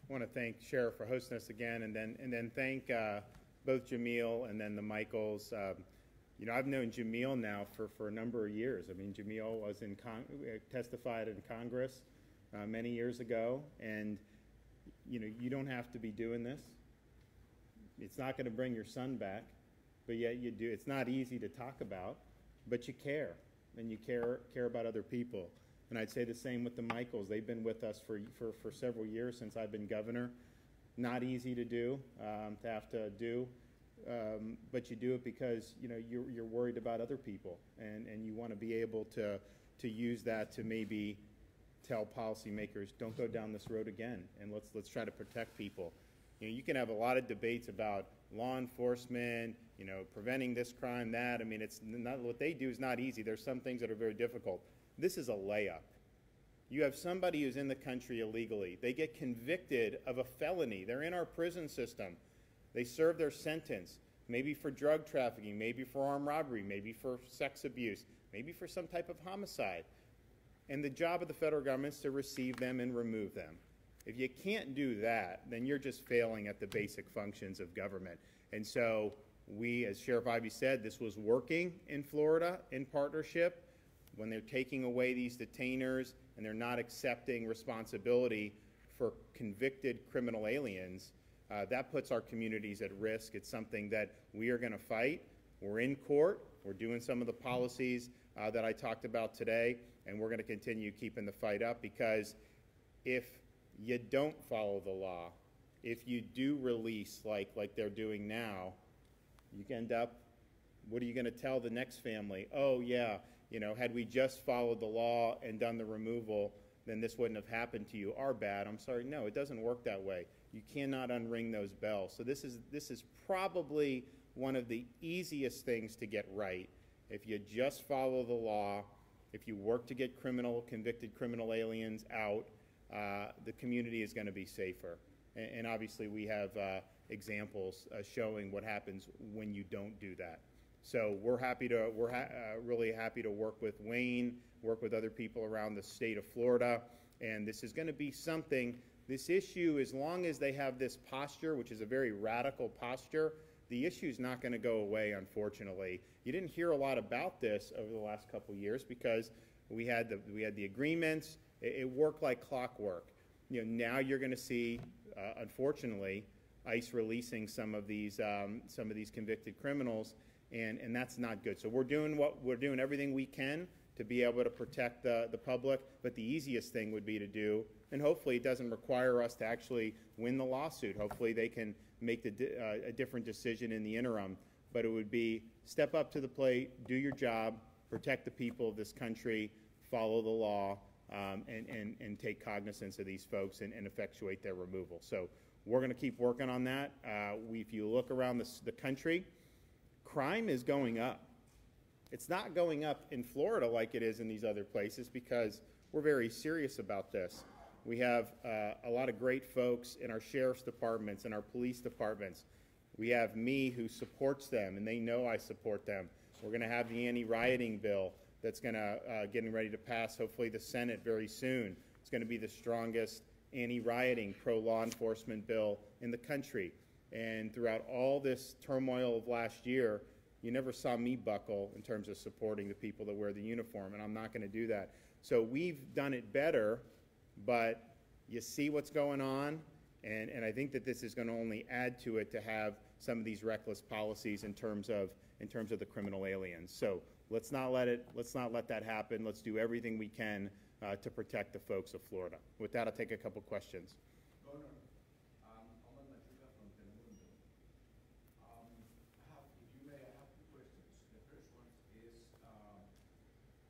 want to thank Sheriff for hosting us again, and then thank both Jamil and then the Michaels. You know, I've known Jamil now for a number of years. I mean, Jamil was testified in Congress many years ago, and you know, you don't have to be doing this. It's not going to bring your son back, but yet you do. It's not easy to talk about, but you care, and you care about other people. And I'd say the same with the Michaels. They've been with us for several years since I've been governor. Not easy to do, to have to do, but you do it because you know you're worried about other people, and you want to be able to use that to maybe tell policymakers, don't go down this road again, and let's try to protect people. You know, you can have a lot of debates about law enforcement, you know, preventing this crime, that. I mean, it's not, what they do is not easy. There's some things that are very difficult. This is a layup. You have somebody who's in the country illegally. They get convicted of a felony. They're in our prison system. They serve their sentence, maybe for drug trafficking, maybe for armed robbery, maybe for sex abuse, maybe for some type of homicide. And the job of the federal government is to receive them and remove them. If you can't do that, then you're just failing at the basic functions of government. And so we, as Sheriff Ivey said, this was working in Florida in partnership. When they're taking away these detainers and they're not accepting responsibility for convicted criminal aliens, that puts our communities at risk. It's something that we are going to fight. We're in court. We're doing some of the policies that I talked about today, and we're going to continue keeping the fight up, because if you don't follow the law, if you do release like they're doing now, you can end up, what are you going to tell the next family? Oh, yeah, you know, had we just followed the law and done the removal, then this wouldn't have happened to you. Our bad. I'm sorry. No, it doesn't work that way. You cannot unring those bells. So this is probably one of the easiest things to get right. If you just follow the law, if you work to get convicted criminal aliens out, the community is going to be safer. And obviously we have examples showing what happens when you don't do that. So we're really happy to work with Wayne, work with other people around the state of Florida, and this is going to be something. This issue, as long as they have this posture, which is a very radical posture, the issue is not going to go away, unfortunately. You didn't hear a lot about this over the last couple of years because we had the agreements. It worked like clockwork. You know, now you're going to see, unfortunately, ICE releasing some of these convicted criminals, and that's not good. So we're doing everything we can to be able to protect the public, but the easiest thing would be to do, and hopefully it doesn't require us to actually win the lawsuit. Hopefully they can make a different decision in the interim, but it would be step up to the plate, do your job, protect the people of this country, follow the law, and take cognizance of these folks and effectuate their removal. So we're going to keep working on that. If you look around the country, crime is going up. It's not going up in Florida like it is in these other places because we're very serious about this. We have a lot of great folks in our sheriff's departments and our police departments. We have me who supports them, and they know I support them. We're going to have the anti-rioting bill that's going to getting ready to pass, hopefully the Senate very soon. It's going to be the strongest anti-rioting, pro-law enforcement bill in the country. And throughout all this turmoil of last year, you never saw me buckle in terms of supporting the people that wear the uniform, and I'm not going to do that. So we've done it better, but you see what's going on, and I think that this is going to only add to it to have some of these reckless policies in terms of the criminal aliens. So let's not let that happen. Let's do everything we can to protect the folks of Florida. With that, I'll take a couple questions. Governor, I have two questions. The first one is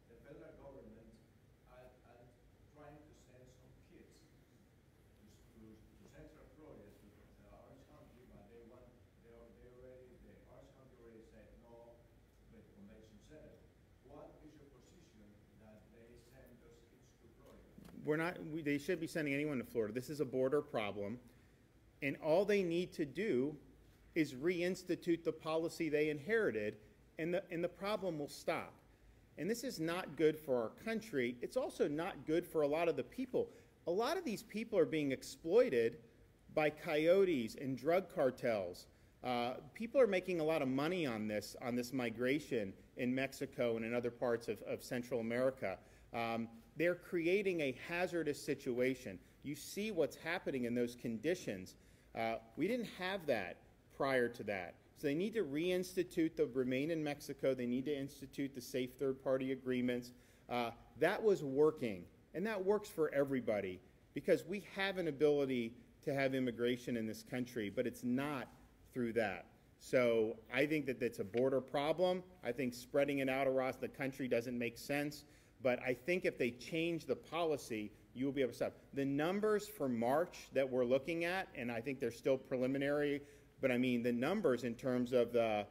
the federal government are trying to send some kids to Central Florida, to Orange County, but the Orange County already said no to the convention center. What is your position that they send those kids to Florida? They should be sending anyone to Florida. This is a border problem, and all they need to do is reinstitute the policy they inherited, and the problem will stop. And this is not good for our country. It's also not good for a lot of the people. a lot of these people are being exploited by coyotes and drug cartels. People are making a lot of money on this migration in Mexico and in other parts of Central America. They're creating a hazardous situation. You see what's happening in those conditions. We didn't have that prior to that. So they need to reinstitute the Remain in Mexico. They need to institute the safe third-party agreements. That was working, and that works for everybody because we have an ability to have immigration in this country, but it's not through that. So I think that that's a border problem. I think spreading it out across the country doesn't make sense, but I think if they change the policy, you will be able to stop. The numbers for March that we're looking at, and I think they're still preliminary, but I mean the numbers in terms of the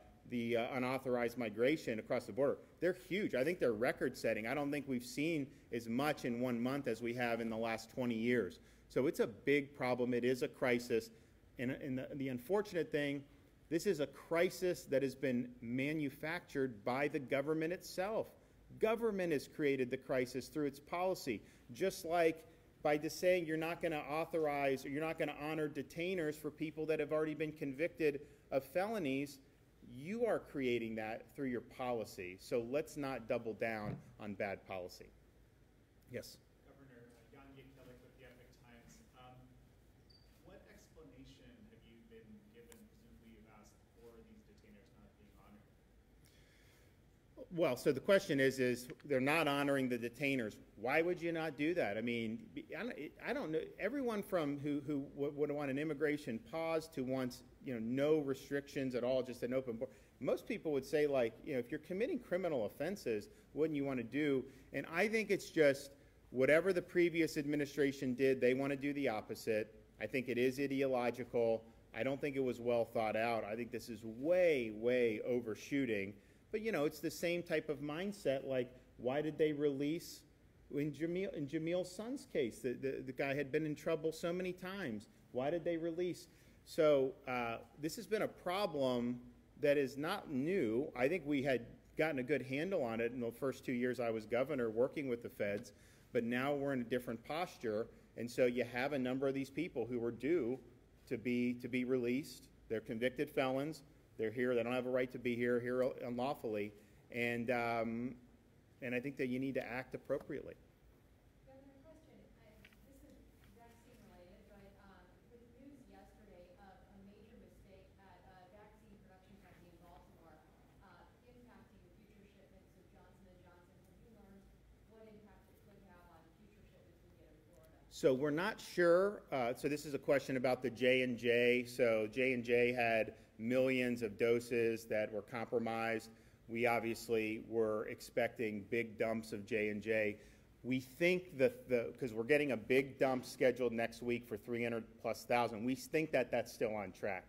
unauthorized migration across the border, they're huge. I think they're record-setting. I don't think we've seen as much in 1 month as we have in the last 20 years. So it's a big problem. It is a crisis. And the unfortunate thing, this is a crisis that has been manufactured by the government itself. Government has created the crisis through its policy, just like by just saying you're not going to authorize or you're not going to honor detainers for people that have already been convicted of felonies. You are creating that through your policy. So let's not double down on bad policy. Yes? Governor, Jan Yekelik with the Epoch Times. What explanation have you been given, presumably you've asked, for these detainers not being honored? Well, so the question is they're not honoring the detainers. Why would you not do that? I mean, I don't know. Everyone from who would want an immigration pause to wants, no restrictions at all, just an open border. Most people would say, like, if you're committing criminal offenses, wouldn't you want to do? And I think it's just whatever the previous administration did, they want to do the opposite. I think it is ideological. I don't think it was well thought out. I think this is way, way overshooting. But, it's the same type of mindset, like, why did they release, in Jamil's son's case, the guy had been in trouble so many times. Why did they release? So this has been a problem that is not new. I think we had gotten a good handle on it in the first 2 years I was governor working with the feds, but now we're in a different posture, and so you have a number of these people who are due to be released. They're convicted felons. They're here. They don't have a right to be here unlawfully, and I think that you need to act appropriately. Governor, question. This is vaccine related, but with news yesterday of a major mistake at a vaccine production company in Baltimore impacting future shipments of Johnson & Johnson, have you learned what impact it could have on future shipments we get in Florida? So we're not sure. So this is a question about the J&J. So J&J had millions of doses that were compromised. We obviously were expecting big dumps of J&J. We think that because we're getting a big dump scheduled next week for 300,000+, we think that that's still on track.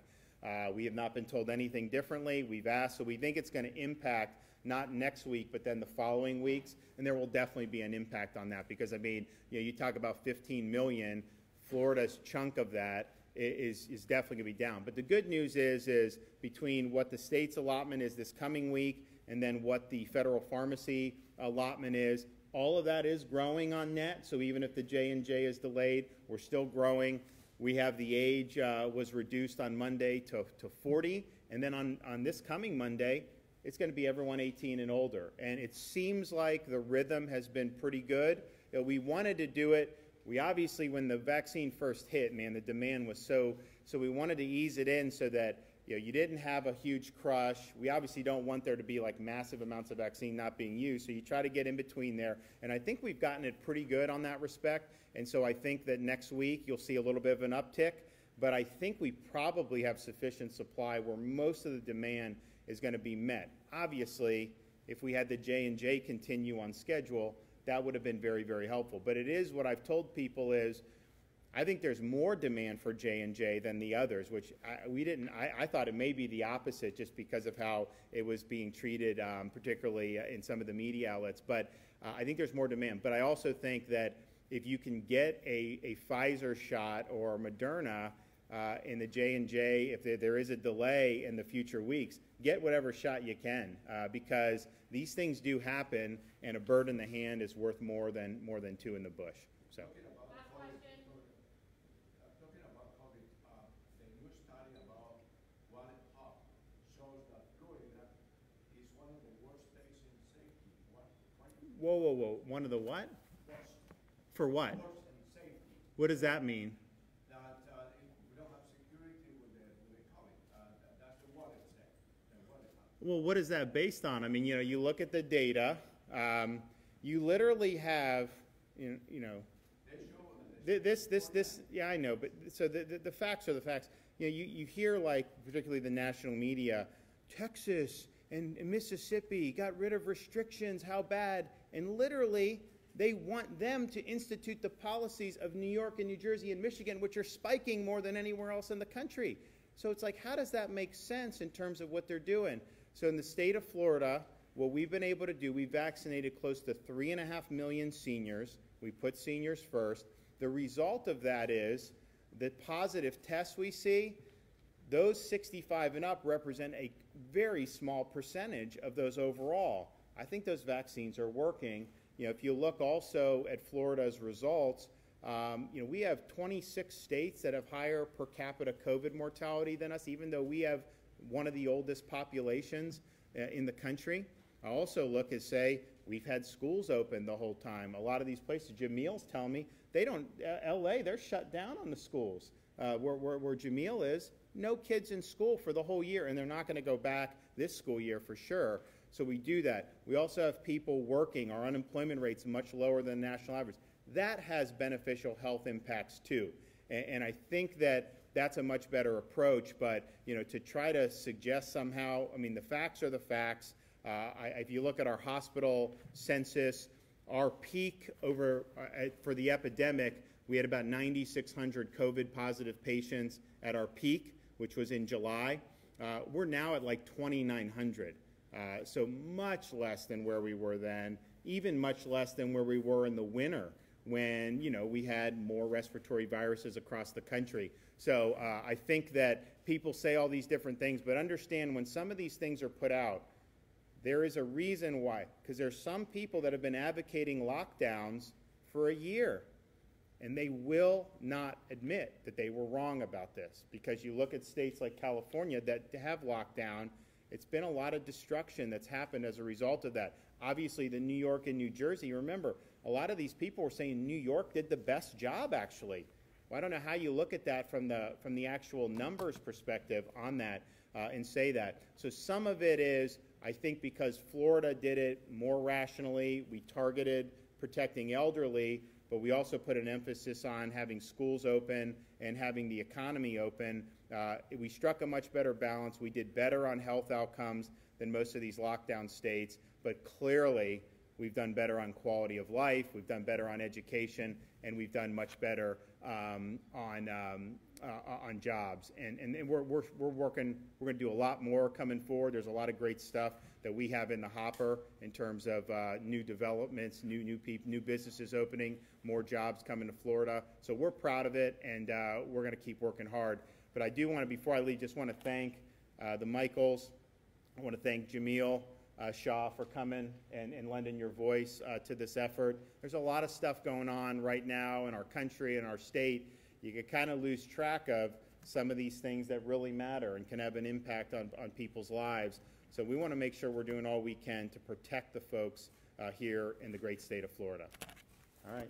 We have not been told anything differently. We've asked, so we think it's going to impact not next week, but then the following weeks, and there will definitely be an impact on that because, I mean, you talk about 15 million, Florida's chunk of that is definitely going to be down. But the good news is between what the state's allotment is this coming week and then what the federal pharmacy allotment is, all of that is growing on net. So even if the J&J is delayed, we're still growing. We have the age was reduced on Monday to 40, and then on this coming Monday, it's going to be everyone 18 and older. And it seems like the rhythm has been pretty good. We wanted to do it. We obviously, when the vaccine first hit, man, the demand was so we wanted to ease it in so that you didn't have a huge crush. We obviously don't want there to be like massive amounts of vaccine not being used, so you try to get in between there. And I think we've gotten it pretty good on that respect. And so I think that next week you'll see a little bit of an uptick, but I think we probably have sufficient supply where most of the demand is going to be met. Obviously, if we had the J&J continue on schedule, that would have been very, very helpful. But it is what I've told people is I think there's more demand for J&J than the others, which I thought it may be the opposite just because of how it was being treated, particularly in some of the media outlets. But I think there's more demand. But I also think that if you can get a Pfizer shot or Moderna in the J&J, if there is a delay in the future weeks, get whatever shot you can because these things do happen, and a bird in the hand is worth more than two in the bush. So. Last question. Whoa, whoa, whoa. One of the what? Worse. For what? Worse and safety. What does that mean? That we don't have security with the COVID. That's the what it said. The what it happened. Well, what is that based on? I mean, you know, you look at the data. You literally have, you know, this. Yeah, I know. But so the facts are the facts. You know, you hear, like, particularly the national media, Texas and Mississippi got rid of restrictions. How bad? And literally, they want them to institute the policies of New York and New Jersey and Michigan, which are spiking more than anywhere else in the country. So it's like, how does that make sense in terms of what they're doing? So in the state of Florida, what we've been able to do, we vaccinated close to 3.5 million seniors. We put seniors first. The result of that is the positive tests we see, those 65 and up represent a very small percentage of those overall. I think those vaccines are working. You know, if you look also at Florida's results, you know, we have 26 states that have higher per capita COVID mortality than us, even though we have one of the oldest populations in the country. I also look and say, we've had schools open the whole time. A lot of these places, Jamil's telling me, they don't, LA, they're shut down on the schools. Where Jamil is, no kids in school for the whole year, and they're not going to go back this school year for sure. So we do that. We also have people working. Our unemployment rate's much lower than the national average. That has beneficial health impacts too. And I think that that's a much better approach. But, you know, to try to suggest somehow, I mean, the facts are the facts. If you look at our hospital census, our peak over for the epidemic, we had about 9,600 COVID positive patients at our peak, which was in July. We're now at like 2,900. So much less than where we were then, even much less than where we were in the winter when, you know, we had more respiratory viruses across the country. So I think that people say all these different things, but understand when some of these things are put out, there is a reason why, because there's some people that have been advocating lockdowns for a year, and they will not admit that they were wrong about this, because you look at states like California that have lockdown, it's been a lot of destruction that's happened as a result of that. Obviously, the New York and New Jersey, remember, a lot of these people were saying New York did the best job, actually. Well, I don't know how you look at that from the actual numbers perspective on that and say that. So some of it is, I think, because Florida did it more rationally. We targeted protecting elderly, but we also put an emphasis on having schools open and having the economy open. We struck a much better balance. We did better on health outcomes than most of these lockdown states, but clearly we've done better on quality of life, we've done better on education, and we've done much better on jobs. And we're working, we're going to do a lot more coming forward. There's a lot of great stuff that we have in the hopper in terms of new developments, new businesses opening, more jobs coming to Florida. So we're proud of it, and we're going to keep working hard. But I do want to, before I leave, just want to thank the Michaels. I want to thank Jamil Shah for coming and lending your voice to this effort. There's a lot of stuff going on right now in our country and our state. You can kind of lose track of some of these things that really matter and can have an impact on people's lives. So we want to make sure we're doing all we can to protect the folks here in the great state of Florida. All right.